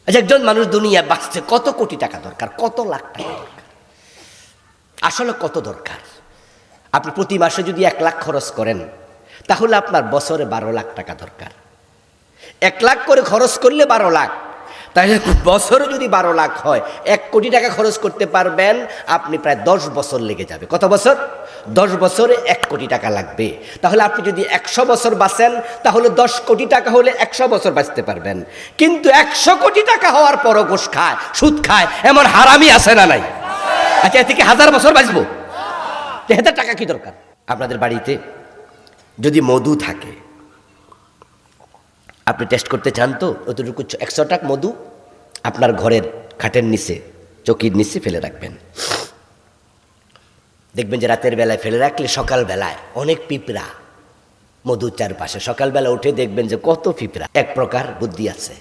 আচ্ছা, একজন মানুষ দুনিয়া বাঁচতে কত কোটি টাকা দরকার, কত লাখ টাকা দরকার, আসলে কত দরকার? আপনি প্রতি মাসে যদি 1 লাখ খরচ করেন তাহলে আপনার বছরে 12 লাখ টাকা দরকার। 1 লাখ করে খরচ করলে 12 লাখ, তাহলে বছরে যদি 12 লাখ হয় 1 কোটি টাকা খরচ করতে পারবেন আপনি, প্রায় 10 বছর লেগে যাবে। কত বছর? 10 বছরে 1 কোটি টাকা লাগবে। তাহলে আপনি যদি 100 বছর বাঁচেন তাহলে 10 কোটি টাকা হলে 100 বছর বাঁচতে পারবেন। কিন্তু 100 কোটি টাকা হওয়ার পরও ঘুষ খায়, সুদ খায়, এমন হারামি আছে না নাই? আচ্ছা, এ থেকে 1000 বছর বাঁচবো? এতে টাকা কি দরকার? আপনাদের বাড়িতে যদি মধু থাকে, আপনি টেস্ট করতে চান তো, অতটুকু 100 টাকা মধু আপনার ঘরের খাটের নিচে, চৌকির নিচে ফেলে রাখবেন। দেখবেন যে রাতের বেলায় ফেলে রাখলে সকালবেলায় অনেক পিঁপড়া মধুর চারপাশে, সকালবেলা উঠে দেখবেন যে কত পিঁপড়া। এক প্রকার বুদ্ধি আছে,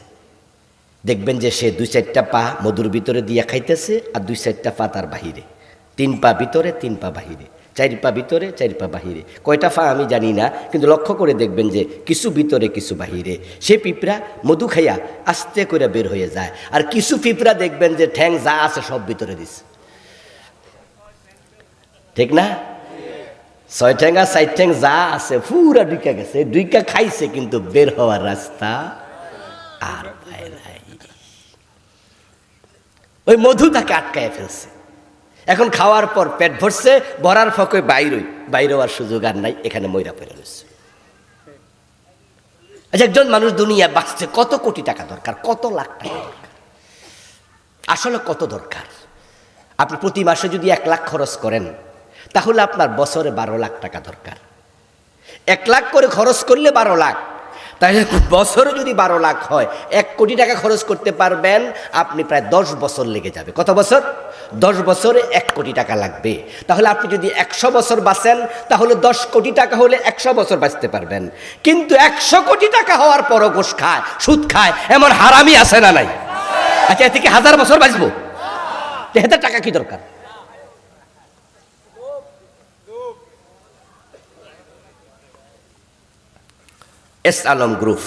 দেখবেন যে সে 2-4টা পা মধুর ভিতরে দিয়ে খাইতেছে আর 2-4টা পা তার বাহিরে, 3 পা ভিতরে 3 পা বাহিরে, 4 পা ভিতরে 4 পা বাহিরে। কয়টা পা আমি জানি না, কিন্তু লক্ষ্য করে দেখবেন যে কিছু ভিতরে কিছু বাহিরে। সে পিঁপড়া মধু খাইয়া আস্তে করে বের হয়ে যায়। আর কিছু পিঁপড়া দেখবেন যে ঠ্যাং যা আছে সব ভিতরে দিছে, ঠিক না? 6 ঠ্যাং আর 4 ঠ্যাং যা আছে পুরা ঢুকে গেছে, ঢুকা খাইছে, কিন্তু বের হওয়ার রাস্তা আর পায় নাই। ওই মধু তাকে আটকায় ফেলছে। এখন খাওয়ার পর পেট ভরছে, ভরার ফকে বাইরে হওয়ার সুযোগ আর নাই, এখানে ময়রা পড়ে রয়েছে। আচ্ছা, একজন মানুষ দুনিয়া বাঁচতে কত কোটি টাকা দরকার, কত লাখ টাকা দরকার, আসলে কত দরকার? আপনি প্রতি মাসে যদি 1 লাখ খরচ করেন তাহলে আপনার বছরে 12 লাখ টাকা দরকার। 1 লাখ করে খরচ করলে 12 লাখ, তাহলে বছরে যদি 12 লাখ হয় 1 কোটি টাকা খরচ করতে পারবেন আপনি, প্রায় 10 বছর লেগে যাবে। কত বছর? 10 বছরে 1 কোটি টাকা লাগবে। তাহলে আপনি যদি 100 বছর বাঁচেন তাহলে 10 কোটি টাকা হলে 100 বছর বাঁচতে পারবেন। কিন্তু 100 কোটি টাকা হওয়ার পরও ঘুষ খায়, সুদ খায়, এমন হারামি আছে না নাই? আচ্ছা, এ থেকে 1000 বছর বাঁচবো? এতে টাকা কি দরকার? এস আলম গ্রুপ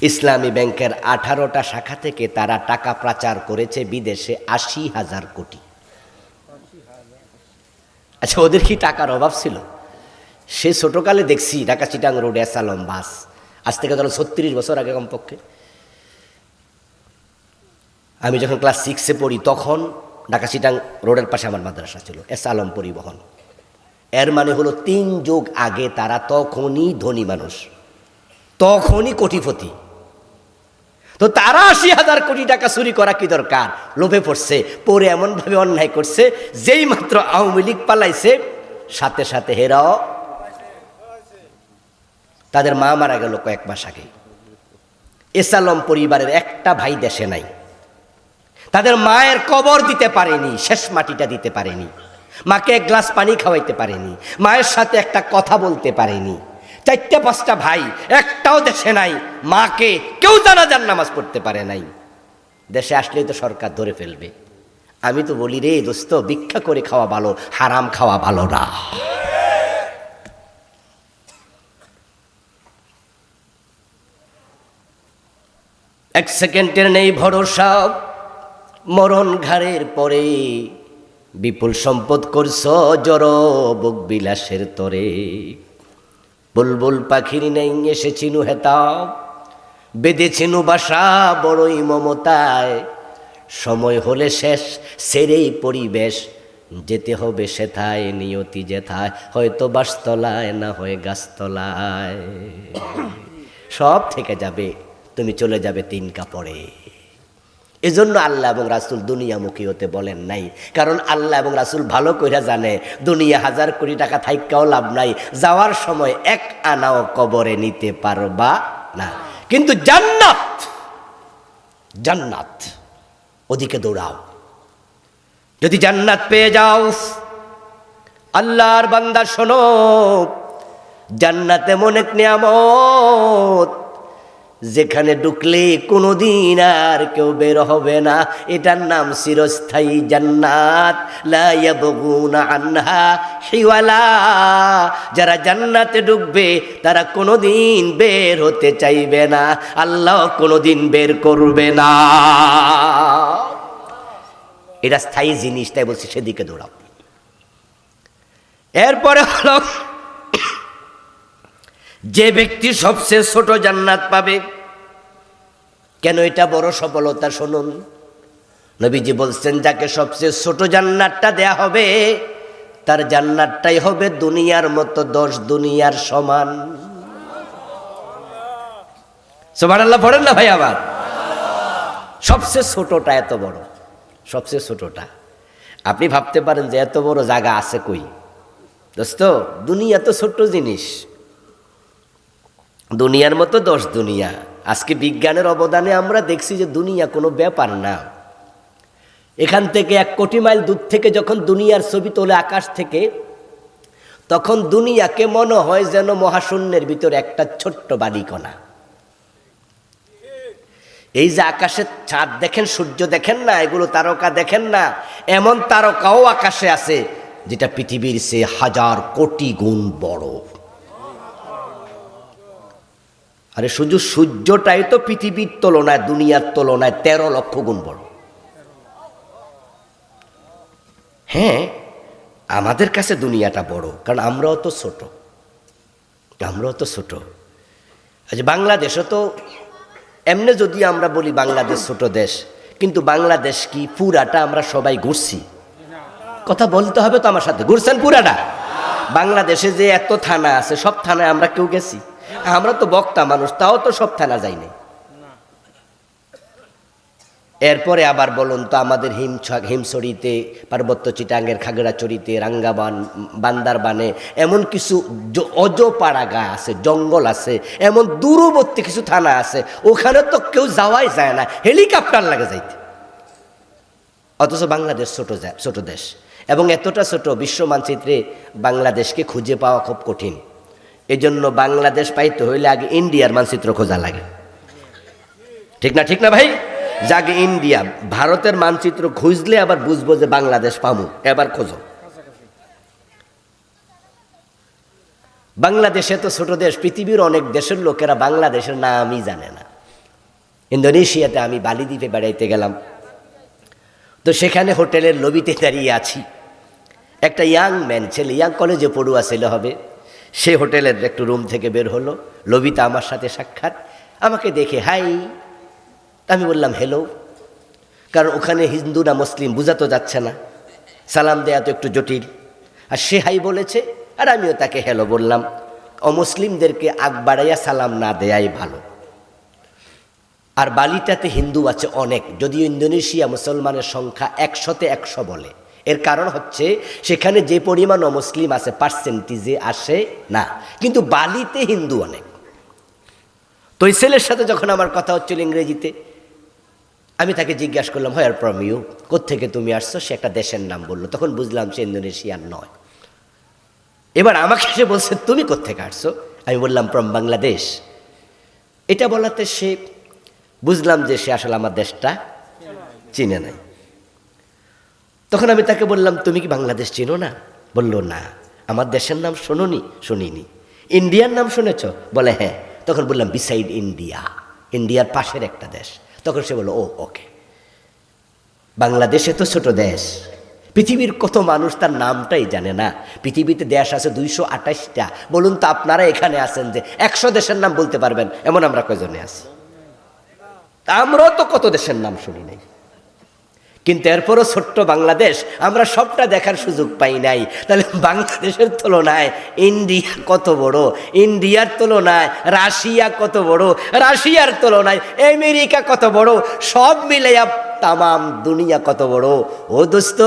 ইসলামী ব্যাংকের 18টা শাখা থেকে তারা টাকা পাচার করেছে বিদেশে 80,000 কোটি। আচ্ছা, ওদের কি টাকার অভাব ছিল? সে ছোটকালে দেখছি ঢাকা চিটাং রোড এস আলম বাস, আজ থেকে ধরো 36 বছর আগে কমপক্ষে। আমি যখন ক্লাস 6-এ পড়ি তখন ঢাকা চিটাং রোডের পাশে আমার মাদ্রাসা ছিল, এস আলম পরিবহন। এর মানে হলো 3 যুগ আগে তারা তখনই ধনী মানুষ, তখনই কোটিপতি। তো তারা 80,000 কোটি টাকা চুরি করা কি দরকার? লোভে পড়ছে, পরে এমনভাবে অন্যায় করছে, যেই মাত্র আওয়ামী লীগ পালাইছে সাথে সাথে হেরাও, তাদের মা মারা গেল কয়েক মাস আগে। এস আলম পরিবারের একটা ভাই দেশে নাই, তাদের মায়ের কবর দিতে পারেনি, শেষ মাটিটা দিতে পারেনি, মাকে 1 গ্লাস পানি খাওয়াইতে পারেনি, মায়ের সাথে একটা কথা বলতে পারেনি। 4-5টা ভাই, একটাও দেশে নাই, মাকে কেউ জানাজার নামাজ পড়তে পারে নাই। দেশে আসলেই তো সরকার ধরে ফেলবে। আমি তো বলি, রে দোস্ত, ভিক্ষা করে খাওয়া ভালো, হারাম খাওয়া ভালো না। এক সেকেন্ডের নেই ভরসা, মরণ ঘাড়ের পরে, বিপুল সম্পদ করছ জড় বুক বিলাসের তরে। বুলবুল পাখির নেই এসেছিনু হেতাও, বেঁধেছিনু বাসা বড়ই মমতায়। সময় হলে শেষ সেরেই পরিবেশ, যেতে হবে সেথায় নিয়তি যেথায়, হয়তো বাসতলায় না হয় গাছতলায়। সব থেকে যাবে, তুমি চলে যাবে 3 কাপড়ে। এজন্য আল্লাহ এবং রাসূল দুনিয়ামুখী হতে বলেন নাই, কারণ আল্লাহ এবং রাসূল ভালো কইরা জানে দুনিয়া 1000 কোটি টাকা থাইকাও লাভ নাই, যাওয়ার সময় 1 আনাও কবরে নিতে পারবা না। কিন্তু জান্নাত, জান্নাত ওদিকে দৌড়াও। যদি জান্নাত পেয়ে যাও, আল্লাহর বান্দা শোনো, জান্নাত এমন এক নিয়ামত যেখানে ঢুকলে কোনোদিন আর কেউ বের হবে না। এটার নাম চিরস্থায়ী জান্নাত, লা ইয়াবগুনা আনহা হিওয়ালা। যারা জান্নাতে ঢুকবে তারা কোনোদিন বের হতে চাইবে না, আল্লাহ কোনোদিন বের করবে না। এটা স্থায়ী জিনিস, তাই বলছি সেদিকে দৌড়াও। এরপরে হলো যে ব্যক্তি সবচেয়ে ছোট জান্নাত পাবে। কেন এটা বড় সফলতা শুনুন। নবীজি বলছেন যাকে সবচেয়ে ছোট জান্নাতটা দেয়া হবে তার জান্নাতটাই হবে দুনিয়ার মতো 10 দুনিয়ার সমান। সুবহানাল্লাহ পড়েন না ভাই আমার। সবচেয়ে ছোটটা এত বড়, সবচেয়ে ছোটটা। আপনি ভাবতে পারেন যে এত বড় জায়গা আছে কই? দোস্ত, দুনিয়া তো ছোট্ট জিনিস, দুনিয়ার মতো 10 দুনিয়া। আজকে বিজ্ঞানের অবদানে আমরা দেখছি যে দুনিয়া কোনো ব্যাপার না। এখান থেকে 1 কোটি মাইল দূর থেকে যখন দুনিয়ার ছবি তোলে আকাশ থেকে, তখন দুনিয়াকে মনে হয় যেন মহাশূন্যের ভিতর একটা ছোট্ট বালিকণা। এই যে আকাশে চাঁদ দেখেন, সূর্য দেখেন না, এগুলো তারকা দেখেন না, এমন তারকাও আকাশে আছে যেটা পৃথিবীর চেয়ে 1000 কোটি গুণ বড়। আরে শুধু সূর্যটাই তো পৃথিবীর তুলনায়, দুনিয়ার তুলনায় 13 লক্ষ গুণ বড়। হ্যাঁ, আমাদের কাছে দুনিয়াটা বড়, কারণ আমরাও তো ছোট, আমরাও তো ছোট। আচ্ছা, বাংলাদেশও তো এমনি যদি আমরা বলি বাংলাদেশ ছোট দেশ, কিন্তু বাংলাদেশ কি পুরাটা আমরা সবাই ঘুরছি? কথা বলতে হবে তো আমার সাথে, ঘুরছেন পুরাটা? বাংলাদেশে যে এত থানা আছে, সব থানায় আমরা কেউ গেছি? আমরা তো বক্তা মানুষ, তাও তো সব থানা যাইনি। এরপরে আবার বলুন তো, আমাদের হিমছড়িতে, পার্বত্য চিটাঙ্গের খাগড়াছড়িতে, রাঙ্গাবান, বান্দারবানে এমন কিছু অজপাড়া গা আছে, জঙ্গল আছে, এমন দূরবর্তী কিছু থানা আছে, ওখানে তো কেউ যাওয়াই যায় না, হেলিকপ্টার লাগে যাইতে। অথচ বাংলাদেশ ছোট দেশ, এবং এতটা ছোট বিশ্ব মানচিত্রে বাংলাদেশকে খুঁজে পাওয়া খুব কঠিন। এজন্য বাংলাদেশ পাইতে হইলে আগে ইন্ডিয়ার মানচিত্র খোঁজা লাগে। ঠিক না? ঠিক না ভাই? যাকে ইন্ডিয়া, ভারতের মানচিত্র খুঁজলে আবার বুঝবো যে বাংলাদেশ পামু, এবার খোঁজো। বাংলাদেশে তো ছোট দেশ, পৃথিবীর অনেক দেশের লোকেরা বাংলাদেশের নামই জানে না। ইন্দোনেশিয়াতে আমি বালি দ্বীপে বেড়াইতে গেলাম, তো সেখানে হোটেলের লবিতে দাঁড়িয়ে আছি। একটা ইয়াং ম্যান ছেলে, ইয়াং কলেজে পড়ুয়া ছেলে হবে, সে হোটেলের একটু রুম থেকে বের হলো, লবিতে আমার সাথে সাক্ষাৎ। আমাকে দেখে হাই, আমি বললাম হ্যালো, কারণ ওখানে হিন্দু না মুসলিম বোঝা তো যাচ্ছে না, সালাম দেয়া তো একটু জটিল। আর সে হাই বলেছে, আর আমিও তাকে হ্যালো বললাম। অমুসলিমদেরকে আগ বাড়াইয়া সালাম না দেয়াই ভালো। আর বালিটাতে হিন্দু আছে অনেক, যদিও ইন্দোনেশিয়া মুসলমানের সংখ্যা 100-তে 100 বলে। এর কারণ হচ্ছে সেখানে যে পরিমাণ অমুসলিম আছে পার্সেন্টেজে আসে না, কিন্তু বালিতে হিন্দু অনেক। তো এই ছেলের সাথে যখন আমার কথা হচ্ছিল ইংরেজিতে, আমি তাকে জিজ্ঞাসা করলাম হোয়ার ফ্রম ইউ, কোত্থেকে তুমি আসছো? সে একটা দেশের নাম বললো, তখন বুঝলাম সে ইন্দোনেশিয়ার নয়। এবার আমাকে সে বলছে তুমি কোত্থেকে আসছো? আমি বললাম ফ্রম বাংলাদেশ। এটা বলাতে সে বুঝলাম যে সে আসলে আমার দেশটা চিনে নাই। তখন আমি তাকে বললাম তুমি কি বাংলাদেশ চিনো না? বলল না। আমার দেশের নাম শোনোনি? শুনিনি। ইন্ডিয়ার নাম শুনেছ? বলে হ্যাঁ। তখন বললাম বিসাইড ইন্ডিয়া, ইন্ডিয়ার পাশের একটা দেশ। তখন সে বলল ও ওকে। বাংলাদেশে তো ছোট দেশ, পৃথিবীর কত মানুষ তার নামটাই জানে না। পৃথিবীতে দেশ আছে 228টা। বলুন তো আপনারা এখানে আছেন যে 100 দেশের নাম বলতে পারবেন, এমন আমরা কয়জনে আছি? আমরাও তো কত দেশের নাম শুনি নাই, কিন্তু এরপরও ছোট্ট বাংলাদেশ, আমরা সবটা দেখার সুযোগ পাই নাই। তাহলে বাংলাদেশের তুলনায় ইন্ডিয়া কত বড়, ইন্ডিয়ার তুলনায় রাশিয়া কত বড়, রাশিয়ার তুলনায় আমেরিকা কত বড়, সব মিলাইয়া তামাম দুনিয়া কত বড়। ও দোস্ত,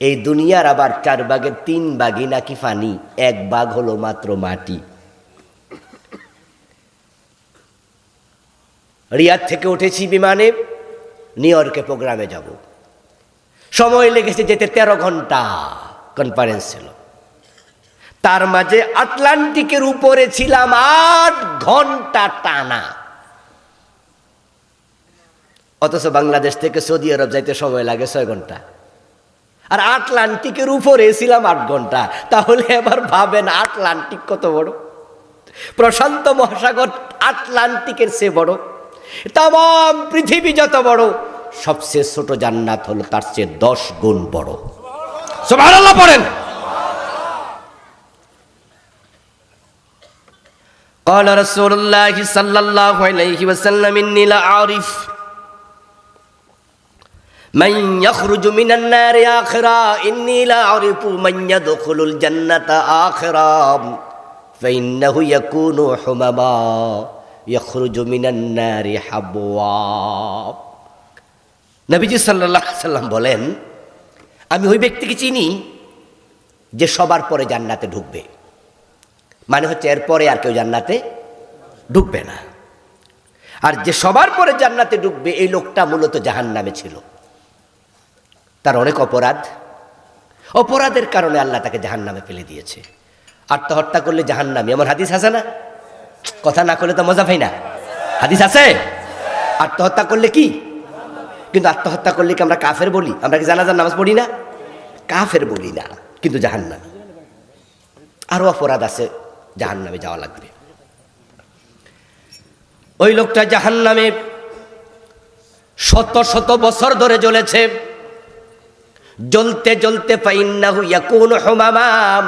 এই দুনিয়ার আবার 4 ভাগের 3 ভাগই নাকি পানি, 1 ভাগ হলো মাত্র মাটি। রিয়াদ থেকে উঠেছি বিমানে, নিউ ইয়র্কে প্রোগ্রামে যাব। সময় লেগেছে যেতে 13 ঘন্টা, কনফারেন্স ছিল। তার মাঝে আটলান্টিকের উপরে ছিলাম 8 ঘন্টা টানা। অথচ বাংলাদেশ থেকে সৌদি আরব যাইতে সময় লাগে 6 ঘন্টা, আর আটলান্টিকের উপরে ছিলাম 8 ঘন্টা। তাহলে এবার ভাবেন আটলান্টিক কত বড়, প্রশান্ত মহাসাগর আটলান্টিকের চেয়ে বড়, তাম পৃথিবী যত বড়, সবচেয়ে ছোট জান্নাত হলো তার চেয়ে 10 গুণ বড়। সুবহানাল্লাহ পড়েন। قال رسول الله صلى الله عليه وسلم إني لأعرف من يخرج من النار آخرا إني لأعرف من يدخل الجنة آخرا فإنه يكون حمما يخرج من النار حبوا। নবীজি সাল্লাল্লাহু আলাইহি সাল্লাম বলেন, আমি ওই ব্যক্তিকে চিনি যে সবার পরে জান্নাতে ঢুকবে, মানে হচ্ছে এরপরে আর কেউ জান্নাতে ঢুকবে না। আর যে সবার পরে জান্নাতে ঢুকবে এই লোকটা মূলত জাহান্নামে ছিল, তার অনেক অপরাধের কারণে আল্লাহ তাকে জাহান্নামে ফেলে দিয়েছে। আত্মহত্যা করলে জাহান্নামী, এমন হাদিস আছে না? কথা না করলে তো মজা পাই না, হাদিস আছে। আত্মহত্যা করলে কি, কিন্তু আত্মহত্যা করলে কি আমরা কাফের বলি? আমরা কি জানাজার নামাজ পড়ি না? কাফের বলি না, কিন্তু জাহান্নামী। আরো অপরাধ আছে, জাহান্নামে যাওয়া লাগবে। ওই লোকটা জাহান্নামে শত শত বছর ধরে জ্বলেছে, জ্বলতে জ্বলতে ফাইন্নাহু ইয়াকুনু হুমামাম,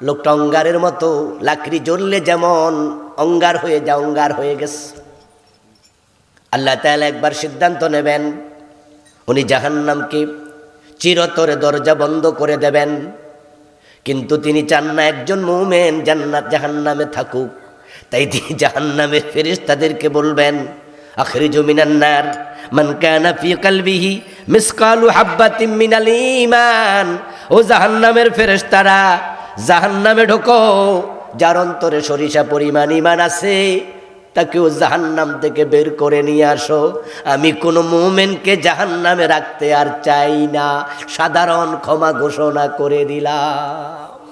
লোকটা অঙ্গারের মতো, লাকড়ি জ্বললে যেমন অঙ্গার হয়ে যায়, অঙ্গার হয়ে গেছে। আল্লাহ তাআলা একবার সিদ্ধান্ত নেবেন, উনি জাহান্নামকে চিরতরে দরজা বন্ধ করে দেবেন, কিন্তু তিনি চান না একজন মুমিন জাহান্নামে থাকুক। তাই তিনি জাহান্নামের ফেরেশতাদেরকে বলবেন, আখরিজু মিনান নার মান কানা ফি কলবিহি মিসকালু হাববাতিন মিনাল ঈমান। ও জাহান্নামের ফেরেশতারা, জাহান্নামে ঢোকো, যার অন্তরে সরিষা পরিমাণ ঈমান আছে তাকেও জাহান্নাম থেকে বের করে নিয়ে আসো। আমি কোনো মুমিনকে জাহান্নামে রাখতে আর চাই না, সাধারণ ক্ষমা ঘোষণা করে দিলাম।